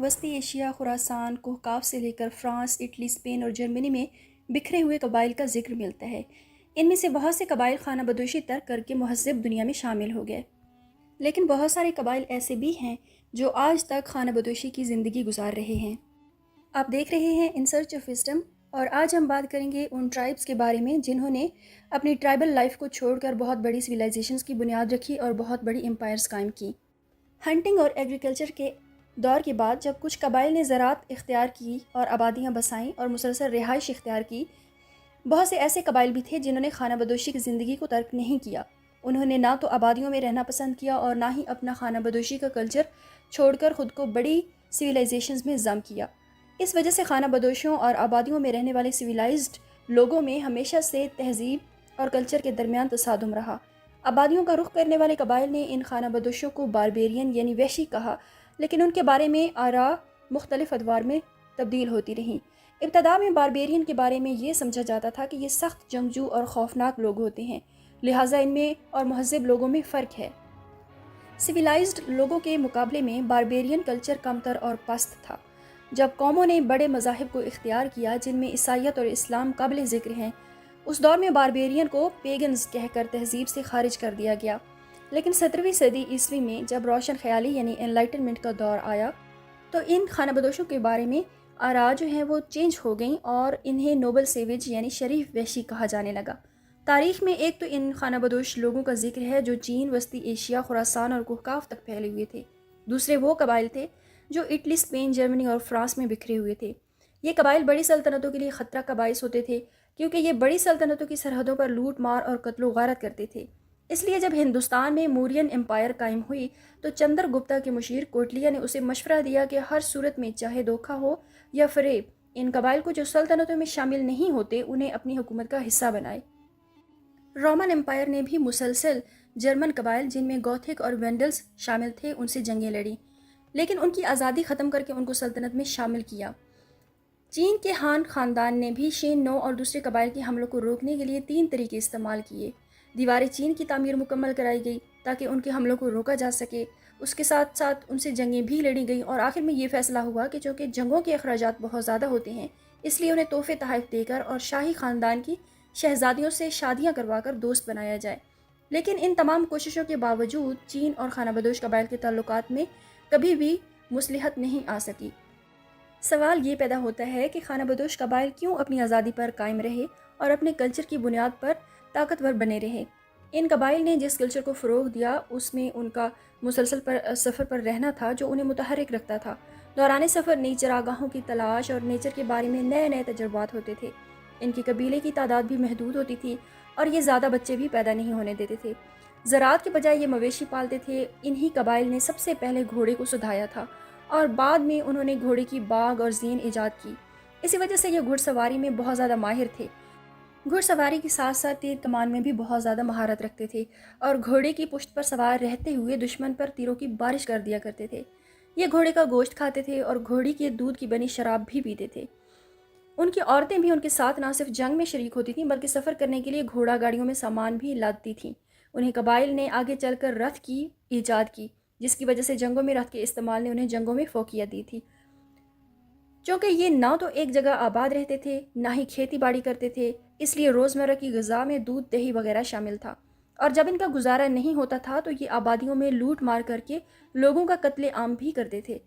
وسطی ایشیا، خراسان، کوہکاف سے لے کر فرانس، اٹلی، اسپین اور جرمنی میں بکھرے ہوئے قبائل کا ذکر ملتا ہے۔ ان میں سے بہت سے قبائل خانہ بدوشی ترک کر کے مہذب دنیا میں شامل ہو گئے، لیکن بہت سارے قبائل ایسے بھی ہیں جو آج تک خانہ بدوشی کی زندگی گزار رہے ہیں۔ آپ دیکھ رہے ہیں ان سرچ آف وزڈم، اور آج ہم بات کریں گے ان ٹرائبس کے بارے میں جنہوں نے اپنی ٹرائبل لائف کو چھوڑ کر بہت بڑی سویلائزیشنز کی بنیاد رکھی اور بہت بڑی امپائرز قائم کی۔ ہنٹنگ اور ایگریکلچر کے دور کے بعد جب کچھ قبائل نے زراعت اختیار کی اور آبادیاں بسائیں اور مسلسل رہائش اختیار کی، بہت سے ایسے قبائل بھی تھے جنہوں نے خانہ بدوشی کی زندگی کو ترک نہیں کیا۔ انہوں نے نہ تو آبادیوں میں رہنا پسند کیا اور نہ ہی اپنا خانہ بدوشی کا کلچر چھوڑ کر خود کو بڑی سویلائزیشنز میں ضم کیا۔ اس وجہ سے خانہ بدوشوں اور آبادیوں میں رہنے والے سویلائزڈ لوگوں میں ہمیشہ سے تہذیب اور کلچر کے درمیان تصادم رہا۔ آبادیوں کا رخ کرنے والے قبائل نے ان خانہ بدوشوں کو باربیرین یعنی وحشی کہا، لیکن ان کے بارے میں آراء مختلف ادوار میں تبدیل ہوتی رہیں۔ ابتدا میں باربیرین کے بارے میں یہ سمجھا جاتا تھا کہ یہ سخت جنگجو اور خوفناک لوگ ہوتے ہیں، لہٰذا ان میں اور مہذب لوگوں میں فرق ہے۔ سویلائزڈ لوگوں کے مقابلے میں باربیرین کلچر کمتر اور پست تھا۔ جب قوموں نے بڑے مذاہب کو اختیار کیا جن میں عیسائیت اور اسلام قابل ذکر ہیں، اس دور میں باربیرین کو پیگنز کہہ کر تہذیب سے خارج کر دیا گیا۔ لیکن 17ویں صدی عیسوی میں جب روشن خیالی یعنی انلائٹنمنٹ کا دور آیا تو ان خانہ بدوشوں کے بارے میں آراء جو ہیں وہ چینج ہو گئیں اور انہیں نوبل سیویج یعنی شریف وحشی کہا جانے لگا۔ تاریخ میں ایک تو ان خانہ بدوش لوگوں کا ذکر ہے جو چین، وسطی ایشیا، خراسان اور کوہکاف تک پھیلے ہوئے تھے۔ دوسرے وہ قبائل تھے جو اٹلی، اسپین، جرمنی اور فرانس میں بکھرے ہوئے تھے۔ یہ قبائل بڑی سلطنتوں کے لیے خطرہ کا باعث ہوتے تھے کیونکہ یہ بڑی سلطنتوں کی سرحدوں پر لوٹ مار اور قتل و غارت کرتے تھے۔ اس لیے جب ہندوستان میں مورین امپائر قائم ہوئی تو چندر گپتا کے مشیر کوٹلیا نے اسے مشورہ دیا کہ ہر صورت میں چاہے دھوکہ ہو یا فریب، ان قبائل کو جو سلطنتوں میں شامل نہیں ہوتے انہیں اپنی حکومت کا حصہ بنائے۔ رومن امپائر نے بھی مسلسل جرمن قبائل جن میں گوتھک اور وینڈلز شامل تھے ان سے جنگیں لڑیں، لیکن ان کی آزادی ختم کر کے ان کو سلطنت میں شامل کیا۔ چین کے ہان خاندان نے بھی شین نو اور دوسرے قبائل کے حملوں کو روکنے کے لیے 3 طریقے استعمال کیے۔ دیوار چین کی تعمیر مکمل کرائی گئی تاکہ ان کے حملوں کو روکا جا سکے، اس کے ساتھ ساتھ ان سے جنگیں بھی لڑی گئیں، اور آخر میں یہ فیصلہ ہوا کہ چونکہ جنگوں کے اخراجات بہت زیادہ ہوتے ہیں اس لیے انہیں تحفے تحائف دے کر اور شاہی خاندان کی شہزادیوں سے شادیاں کروا کر دوست بنایا جائے۔ لیکن ان تمام کوششوں کے باوجود چین اور خانہ بدوش قبائل کے تعلقات میں کبھی بھی مصلحت نہیں آ سکی۔ سوال یہ پیدا ہوتا ہے کہ خانہ بدوش قبائل کیوں اپنی آزادی پر قائم رہے اور اپنے کلچر کی بنیاد پر طاقتور بنے رہے۔ ان قبائل نے جس کلچر کو فروغ دیا اس میں ان کا مسلسل سفر پر رہنا تھا جو انہیں متحرک رکھتا تھا۔ دوران سفر نئی چراگاہوں کی تلاش اور نیچر کے بارے میں نئے نئے تجربات ہوتے تھے۔ ان کے قبیلے کی تعداد بھی محدود ہوتی تھی اور یہ زیادہ بچے بھی پیدا نہیں ہونے دیتے تھے۔ زراعت کے بجائے یہ مویشی پالتے تھے۔ انہی قبائل نے سب سے پہلے گھوڑے کو سدھایا تھا اور بعد میں انہوں نے گھوڑے کی باغ اور زین ایجاد کی۔ اسی وجہ سے یہ گھڑ سواری میں بہت زیادہ ماہر تھے۔ گھڑ سواری کے ساتھ ساتھ تیر کمان میں بھی بہت زیادہ مہارت رکھتے تھے اور گھوڑے کی پشت پر سوار رہتے ہوئے دشمن پر تیروں کی بارش کر دیا کرتے تھے۔ یہ گھوڑے کا گوشت کھاتے تھے اور گھوڑی کے دودھ کی بنی شراب بھی پیتے تھے۔ ان کی عورتیں بھی ان کے ساتھ نہ صرف جنگ میں شریک ہوتی تھیں بلکہ سفر کرنے کے لیے گھوڑا گاڑیوں میں سامان بھی لاتی تھیں۔ انہیں قبائل نے آگے چل کر رتھ کی ایجاد کی، جس کی وجہ سے جنگوں میں رتھ کے استعمال نے انہیں جنگوں میں فوقیت دی تھی۔ چونکہ یہ نہ تو ایک جگہ آباد رہتے تھے نہ ہی کھیتی باڑی کرتے تھے، اس لیے روزمرہ کی غذا میں دودھ، دہی وغیرہ شامل تھا، اور جب ان کا گزارا نہیں ہوتا تھا تو یہ آبادیوں میں لوٹ مار کر کے لوگوں کا قتل عام بھی کرتے تھے۔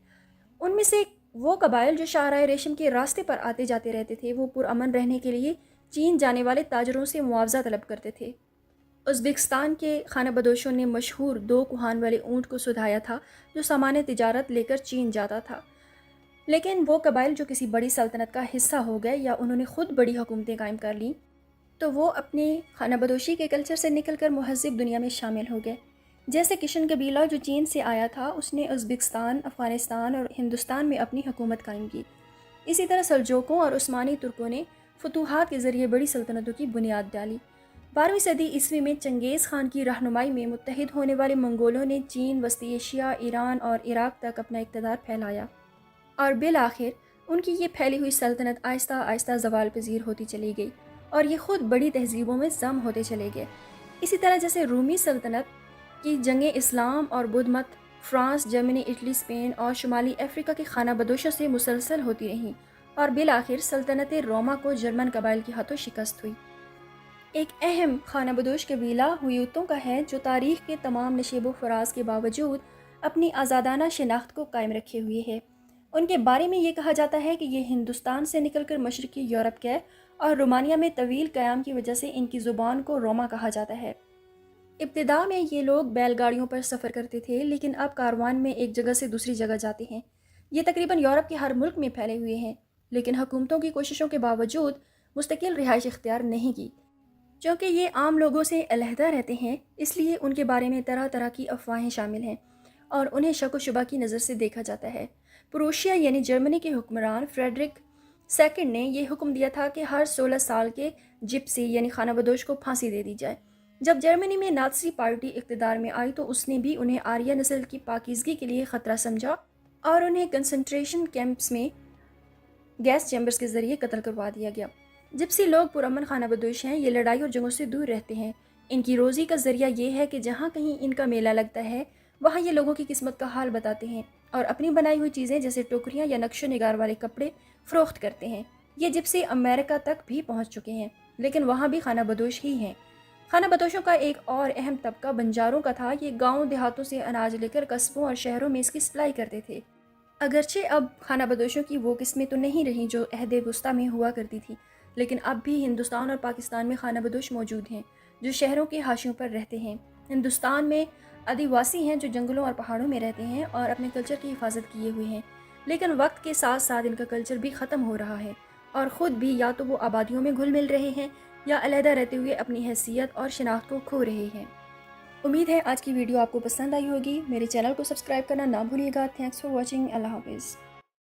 ان میں سے وہ قبائل جو شاہراہ ریشم کے راستے پر آتے جاتے رہتے تھے وہ پرامن رہنے کے لیے چین جانے والے تاجروں سے معاوضہ طلب کرتے تھے۔ ازبکستان کے خانہ بدوشوں نے مشہور 2 کوہان والے اونٹ کو سدھایا تھا جو سامان تجارت لے کر چین جاتا تھا۔ لیکن وہ قبائل جو کسی بڑی سلطنت کا حصہ ہو گئے یا انہوں نے خود بڑی حکومتیں قائم کر لیں تو وہ اپنے خانہ بدوشی کے کلچر سے نکل کر مہذب دنیا میں شامل ہو گئے۔ جیسے کشن قبیلہ جو چین سے آیا تھا اس نے ازبکستان، افغانستان اور ہندوستان میں اپنی حکومت قائم کی۔ اسی طرح سلجوقوں اور عثمانی ترکوں نے فتوحات کے ذریعے بڑی سلطنتوں کی بنیاد ڈالی۔ 12ویں صدی عیسوی میں چنگیز خان کی رہنمائی میں متحد ہونے والے منگولوں نے چین، وسطی ایشیا، ایران اور عراق تک اپنا اقتدار پھیلایا، اور بالآخر ان کی یہ پھیلی ہوئی سلطنت آہستہ آہستہ زوال پذیر ہوتی چلی گئی اور یہ خود بڑی تہذیبوں میں ضم ہوتے چلے گئے۔ اسی طرح جیسے رومی سلطنت کی جنگیں اسلام اور بدھ مت فرانس، جرمنی، اٹلی، اسپین اور شمالی افریقہ کے خانہ بدوشوں سے مسلسل ہوتی رہیں اور بالآخر سلطنت روما کو جرمن قبائل کے ہاتھوں شکست ہوئی۔ ایک اہم خانہ بدوش قبیلہ ہویتوں کا ہے جو تاریخ کے تمام نشیب و فراز کے باوجود اپنی آزادانہ شناخت کو قائم رکھے ہوئے ہے۔ ان کے بارے میں یہ کہا جاتا ہے کہ یہ ہندوستان سے نکل کر مشرقی یورپ گئے اور رومانیہ میں طویل قیام کی وجہ سے ان کی زبان کو روما کہا جاتا ہے۔ ابتدا میں یہ لوگ بیل گاڑیوں پر سفر کرتے تھے، لیکن اب کاروان میں ایک جگہ سے دوسری جگہ جاتے ہیں۔ یہ تقریباً یورپ کے ہر ملک میں پھیلے ہوئے ہیں، لیکن حکومتوں کی کوششوں کے باوجود مستقل رہائش اختیار نہیں کی۔ چونکہ یہ عام لوگوں سے علیحدہ رہتے ہیں، اس لیے ان کے بارے میں طرح طرح کی افواہیں شامل ہیں اور انہیں شک و شبہ کی نظر سے دیکھا جاتا ہے۔ پروشیا یعنی جرمنی کے حکمران فریڈرک سیکنڈ نے یہ حکم دیا تھا کہ ہر 16 سال کے جپسی یعنی خانہ بدوش کو پھانسی دے دی جائے۔ جب جرمنی میں نازی پارٹی اقتدار میں آئی تو اس نے بھی انہیں آریہ نسل کی پاکیزگی کے لیے خطرہ سمجھا اور انہیں کنسنٹریشن کیمپس میں گیس چیمبرز کے ذریعے قتل کروا دیا گیا۔ جپسی لوگ پرامن خانہ بدوش ہیں، یہ لڑائی اور جنگوں سے دور رہتے ہیں۔ ان کی روزی کا ذریعہ یہ ہے کہ جہاں کہیں ان کا میلہ لگتا ہے وہاں یہ لوگوں کی قسمت کا حال بتاتے ہیں اور اپنی بنائی ہوئی چیزیں جیسے ٹوکریاں یا نقش و نگار والے کپڑے فروخت کرتے ہیں۔ یہ جپسی امریکہ تک بھی پہنچ چکے ہیں، لیکن وہاں بھی خانہ بدوش ہی ہیں۔ خانہ بدوشوں کا ایک اور اہم طبقہ بنجاروں کا تھا۔ یہ گاؤں دیہاتوں سے اناج لے کر قصبوں اور شہروں میں اس کی سپلائی کرتے تھے۔ اگرچہ اب خانہ بدوشوں کی وہ قسمیں تو نہیں رہیں جو عہد وسطیٰ میں ہوا کرتی تھی، لیکن اب بھی ہندوستان اور پاکستان میں خانہ بدوش موجود ہیں جو شہروں کے حاشیوں پر رہتے ہیں۔ ہندوستان میں آدیواسی ہیں جو جنگلوں اور پہاڑوں میں رہتے ہیں اور اپنے کلچر کی حفاظت کیے ہوئے ہیں، لیکن وقت کے ساتھ ساتھ ان کا کلچر بھی ختم ہو رہا ہے اور خود بھی یا تو وہ آبادیوں میں گھل مل رہے ہیں یا علیحدہ رہتے ہوئے اپنی حیثیت اور شناخت کو کھو رہے ہیں۔ امید ہے آج کی ویڈیو آپ کو پسند آئی ہوگی۔ میرے چینل کو سبسکرائب کرنا نہ بھولیے گا۔ Thanks for watching. اللہ حافظ۔